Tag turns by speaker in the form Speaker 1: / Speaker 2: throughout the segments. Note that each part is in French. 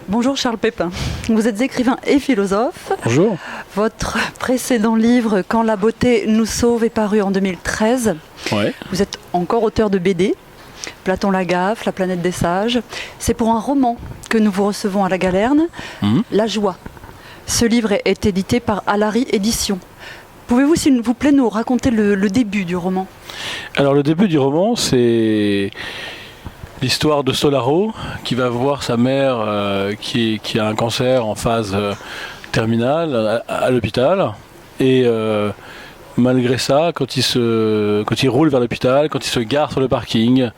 Speaker 1: Bonjour Charles Pépin, vous êtes écrivain et philosophe.
Speaker 2: Bonjour.
Speaker 1: Votre précédent livre « Quand la beauté nous sauve » est paru en 2013.
Speaker 2: Ouais.
Speaker 1: Vous êtes encore auteur de BD, Platon Lagaffe, La planète des sages. C'est pour un roman que nous vous recevons à la Galerne, La joie. Ce livre est édité par Alary Éditions. Pouvez-vous, s'il vous plaît, nous raconter le début du roman ?
Speaker 2: Alors le début du roman, c'est l'histoire de Solaro qui va voir sa mère qui a un cancer en phase terminale à l'hôpital. Et malgré ça, quand il roule vers l'hôpital, quand il se gare sur le parking,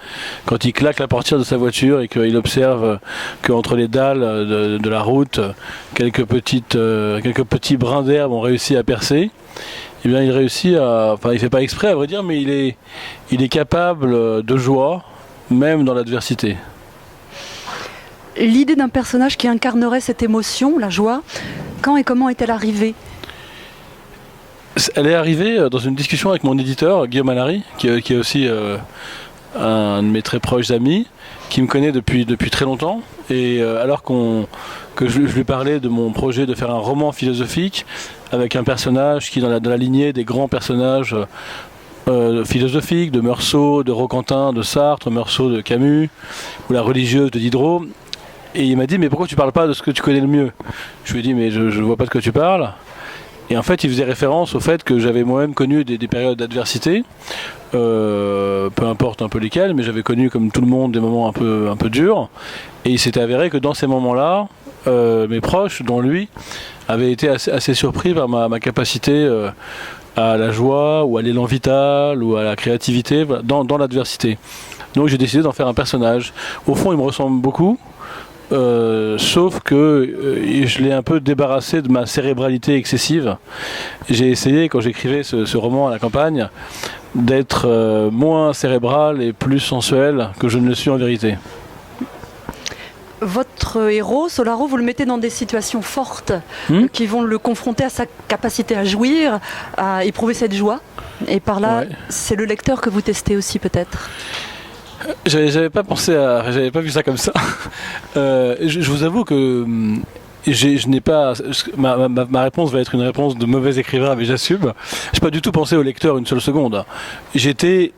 Speaker 2: quand il claque la portière de sa voiture et qu'il observe qu'entre les dalles de la route, quelques petits brins d'herbe ont réussi à percer, eh bien il réussit à... Enfin, il fait pas exprès à vrai dire, mais il est capable de joie, même dans l'adversité.
Speaker 1: L'idée d'un personnage qui incarnerait cette émotion, la joie, quand et comment est-elle arrivée ?
Speaker 2: Elle est arrivée dans une discussion avec mon éditeur, Guillaume Alary, qui est aussi un de mes très proches amis, qui me connaît depuis très longtemps. Et alors que je lui parlais de mon projet de faire un roman philosophique, avec un personnage qui est dans la lignée des grands personnages philosophiques, de Meursault, de Roquentin, de Sartre, Meursault de Camus, ou la religieuse de Diderot. Et il m'a dit, mais pourquoi tu parles pas de ce que tu connais le mieux ? Je lui ai dit, mais je ne vois pas de quoi tu parles. Et en fait, il faisait référence au fait que j'avais moi-même connu des périodes d'adversité, peu importe un peu lesquelles, mais j'avais connu comme tout le monde des moments un peu durs. Et il s'était avéré que dans ces moments-là, mes proches, dont lui, avaient été assez surpris par ma capacité à la joie, ou à l'élan vital, ou à la créativité, dans l'adversité. Donc j'ai décidé d'en faire un personnage. Au fond, il me ressemble beaucoup. Sauf que je l'ai un peu débarrassé de ma cérébralité excessive. J'ai essayé, quand j'écrivais ce roman à la campagne, d'être moins cérébral et plus sensuel que je ne le suis en vérité.
Speaker 1: Votre héros, Solaro, vous le mettez dans des situations fortes qui vont le confronter à sa capacité à jouir, à éprouver cette joie. Et par là, c'est le lecteur que vous testez aussi peut-être.
Speaker 2: J'avais pas vu ça comme ça. Je vous avoue que je n'ai pas. Ma réponse va être une réponse de mauvais écrivain, mais j'assume. Je n'ai pas du tout pensé au lecteur une seule seconde. J'étais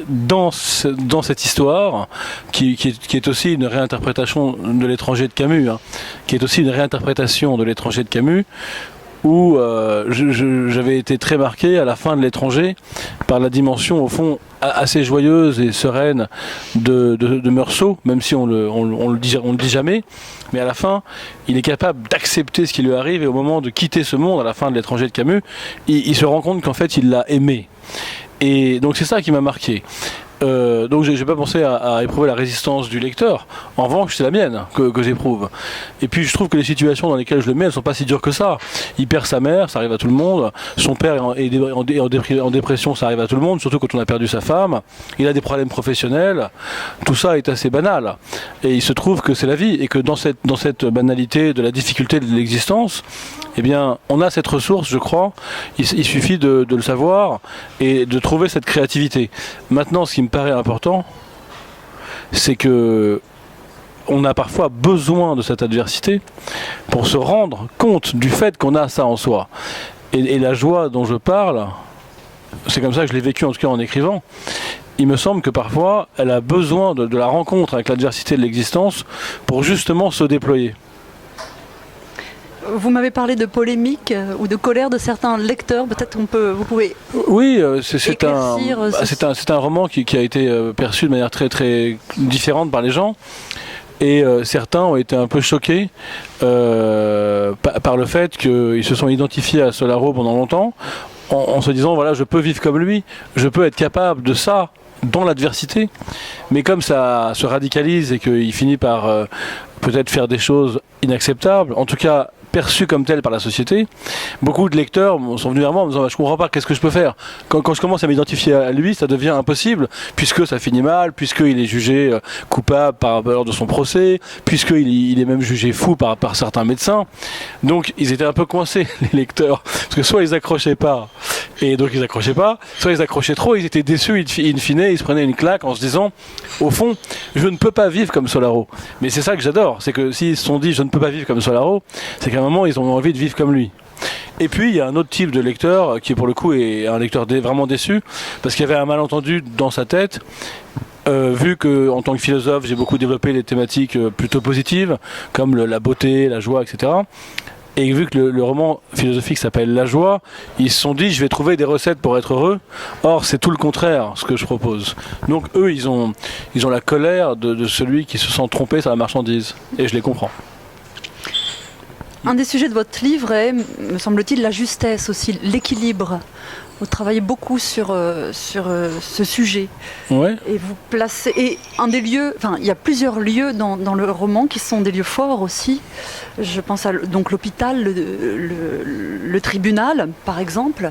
Speaker 2: dans cette histoire qui est aussi une réinterprétation de L'étranger de Camus, qui est aussi une réinterprétation de L'étranger de Camus, où j'avais été très marqué à la fin de L'étranger par la dimension au fond assez joyeuse et sereine de Meursault, même si on le dit jamais, mais à la fin il est capable d'accepter ce qui lui arrive, et au moment de quitter ce monde à la fin de L'étranger de Camus, il se rend compte qu'en fait il l'a aimé, et donc c'est ça qui m'a marqué. Donc j'ai pas pensé à éprouver la résistance du lecteur. En revanche, c'est la mienne que j'éprouve. Et puis je trouve que les situations dans lesquelles je le mets, elles sont pas si dures que ça. Il perd sa mère, ça arrive à tout le monde. Son père est en dépression, ça arrive à tout le monde, surtout quand on a perdu sa femme. Il a des problèmes professionnels. Tout ça est assez banal. Et il se trouve que c'est la vie, et que dans cette banalité de la difficulté de l'existence, eh bien, on a cette ressource, je crois. Il suffit de le savoir et de trouver cette créativité. Maintenant, ce qui me paraît important, c'est que on a parfois besoin de cette adversité pour se rendre compte du fait qu'on a ça en soi. Et la joie dont je parle, c'est comme ça que je l'ai vécu, en tout cas en écrivant. Il me semble que parfois, elle a besoin de la rencontre avec l'adversité de l'existence pour justement se déployer.
Speaker 1: Vous m'avez parlé de polémique ou de colère de certains lecteurs. Peut-être vous pouvez.
Speaker 2: Oui, c'est un roman qui a été perçu de manière très très différente par les gens. Et certains ont été un peu choqués par le fait qu'ils se sont identifiés à Solaro pendant longtemps, en se disant, voilà, je peux vivre comme lui, je peux être capable de ça dans l'adversité. Mais comme ça se radicalise et qu'il finit par peut-être faire des choses inacceptables, en tout cas perçu comme tel par la société, beaucoup de lecteurs sont venus vers moi en me disant je comprends pas, qu'est-ce que je peux faire quand je commence à m'identifier à lui, ça devient impossible, puisque ça finit mal, puisqu'il est jugé coupable lors de son procès, puisqu'il est même jugé fou par certains médecins. Donc ils étaient un peu coincés, les lecteurs, parce que soit ils accrochaient pas, et donc ils accrochaient pas, soit ils accrochaient trop, ils étaient déçus, in fine, ils se prenaient une claque en se disant au fond, je ne peux pas vivre comme Solaro. Mais c'est ça que j'adore, c'est que s'ils se sont dit je ne peux pas vivre comme Solaro, c'est qu'à un moment ils ont envie de vivre comme lui. Et puis il y a un autre type de lecteur qui pour le coup est un lecteur vraiment déçu, parce qu'il y avait un malentendu dans sa tête. Vu que en tant que philosophe j'ai beaucoup développé les thématiques plutôt positives, comme la beauté, la joie, etc. Et vu que le roman philosophique s'appelle La Joie, ils se sont dit je vais trouver des recettes pour être heureux. Or c'est tout le contraire ce que je propose. Donc eux ils ont la colère de celui qui se sent trompé sur la marchandise. Et je les comprends.
Speaker 1: Un des sujets de votre livre est, me semble-t-il, la justesse aussi, l'équilibre. Vous travaillez beaucoup sur ce sujet.
Speaker 2: Ouais.
Speaker 1: Et vous placez. Et un des lieux. Enfin, il y a plusieurs lieux dans le roman qui sont des lieux forts aussi. Je pense à donc l'hôpital, le tribunal, par exemple,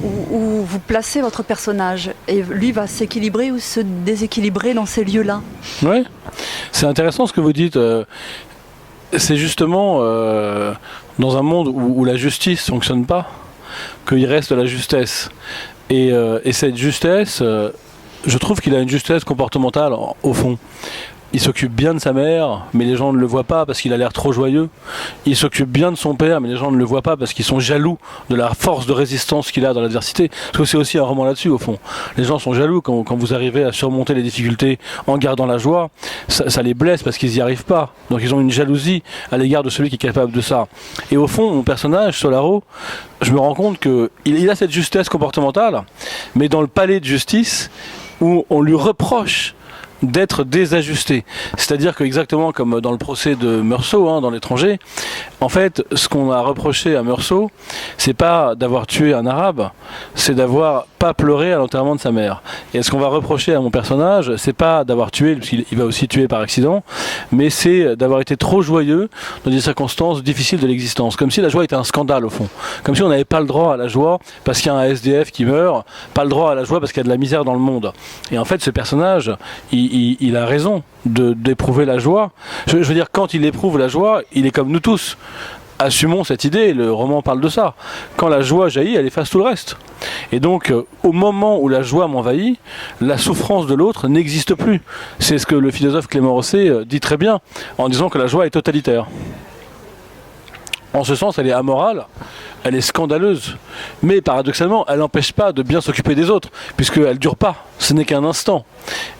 Speaker 1: où vous placez votre personnage. Et lui va s'équilibrer ou se déséquilibrer dans ces lieux-là.
Speaker 2: Ouais. C'est intéressant ce que vous dites. C'est justement dans un monde où la justice ne fonctionne pas qu'il reste de la justesse. Et cette justesse, je trouve qu'il a une justesse comportementale au fond. Il s'occupe bien de sa mère, mais les gens ne le voient pas parce qu'il a l'air trop joyeux. Il s'occupe bien de son père, mais les gens ne le voient pas parce qu'ils sont jaloux de la force de résistance qu'il a dans l'adversité. Parce que c'est aussi un roman là-dessus, au fond. Les gens sont jaloux quand vous arrivez à surmonter les difficultés en gardant la joie. Ça les blesse parce qu'ils n'y arrivent pas. Donc ils ont une jalousie à l'égard de celui qui est capable de ça. Et au fond, mon personnage, Solaro, je me rends compte qu'il a cette justesse comportementale, mais dans le palais de justice, où on lui reproche d'être désajusté. C'est-à-dire que exactement comme dans le procès de Meursault, dans l'étranger, en fait, ce qu'on a reproché à Meursault, c'est pas d'avoir tué un arabe, c'est d'avoir pas pleuré à l'enterrement de sa mère. Et ce qu'on va reprocher à mon personnage, c'est pas d'avoir tué, parce qu'il va aussi tuer par accident, mais c'est d'avoir été trop joyeux dans des circonstances difficiles de l'existence. Comme si la joie était un scandale au fond. Comme si on n'avait pas le droit à la joie parce qu'il y a un SDF qui meurt, pas le droit à la joie parce qu'il y a de la misère dans le monde. Et en fait, ce personnage, il a raison d'éprouver la joie. Je veux dire, quand il éprouve la joie, il est comme nous tous. Assumons cette idée, le roman parle de ça. Quand la joie jaillit, elle efface tout le reste. Et donc, au moment où la joie m'envahit, la souffrance de l'autre n'existe plus. C'est ce que le philosophe Clément Rosset dit très bien, en disant que la joie est totalitaire. En ce sens, elle est amorale, elle est scandaleuse, mais paradoxalement, elle n'empêche pas de bien s'occuper des autres, puisqu'elle ne dure pas, ce n'est qu'un instant.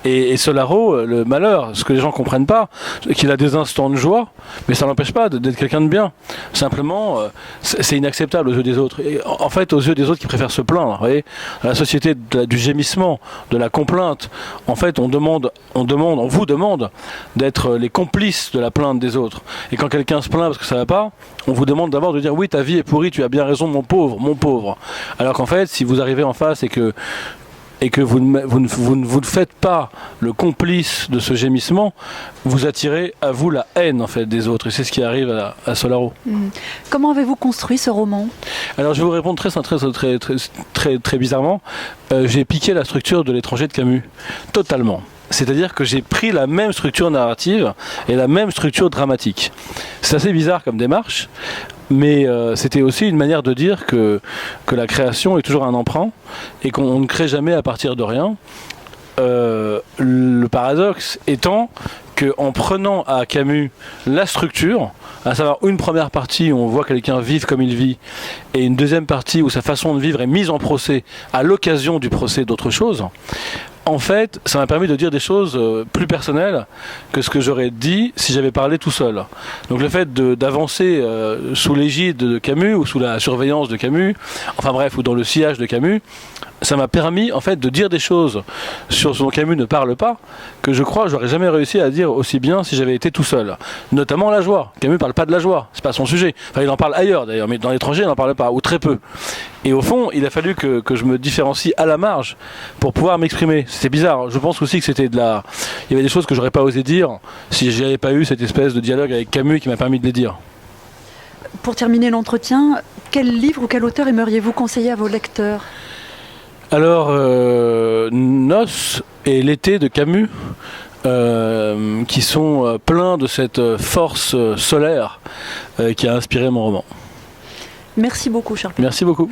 Speaker 2: Et Solaro, le malheur, ce que les gens ne comprennent pas, c'est qu'il a des instants de joie, mais ça n'empêche pas d'être quelqu'un de bien. Simplement, c'est inacceptable aux yeux des autres. Et en fait, aux yeux des autres qui préfèrent se plaindre, vous voyez, dans la société du gémissement, de la complainte, en fait, on vous demande d'être les complices de la plainte des autres. Et quand quelqu'un se plaint parce que ça ne va pas, on vous demande d'abord de dire oui, ta vie est pourrie, tu as bien raison, mon pauvre. Alors qu'en fait, si vous arrivez en face et que vous ne faites pas le complice de ce gémissement, vous attirez à vous la haine en fait des autres. Et c'est ce qui arrive à Solaro.
Speaker 1: Comment avez-vous construit ce roman ?
Speaker 2: Alors je vais vous répondre très bizarrement. J'ai piqué la structure de L'étranger de Camus, totalement. C'est-à-dire que j'ai pris la même structure narrative et la même structure dramatique. C'est assez bizarre comme démarche, mais c'était aussi une manière de dire que la création est toujours un emprunt et qu'on ne crée jamais à partir de rien. Le paradoxe étant qu'en prenant à Camus la structure, à savoir une première partie où on voit quelqu'un vivre comme il vit, et une deuxième partie où sa façon de vivre est mise en procès à l'occasion du procès d'autre chose, en fait, ça m'a permis de dire des choses plus personnelles que ce que j'aurais dit si j'avais parlé tout seul. Donc le fait d'avancer sous l'égide de Camus ou sous la surveillance de Camus, enfin bref, ou dans le sillage de Camus, ça m'a permis en fait de dire des choses sur ce dont Camus ne parle pas, que je crois que j'aurais jamais réussi à dire aussi bien si j'avais été tout seul. Notamment la joie. Camus parle pas de la joie, c'est pas son sujet. Enfin, il en parle ailleurs d'ailleurs, mais dans L'étranger, il n'en parle pas, ou très peu. Et au fond, il a fallu que je me différencie à la marge pour pouvoir m'exprimer. C'était bizarre. Je pense aussi que c'était il y avait des choses que j'aurais pas osé dire si j'avais pas eu cette espèce de dialogue avec Camus qui m'a permis de les dire.
Speaker 1: pour terminer l'entretien, quel livre ou quel auteur aimeriez-vous conseiller à vos lecteurs?
Speaker 2: Alors, Noces et L'été de Camus, qui sont pleins de cette force solaire qui a inspiré mon roman.
Speaker 1: Merci beaucoup, cher Pierre.
Speaker 2: Merci beaucoup.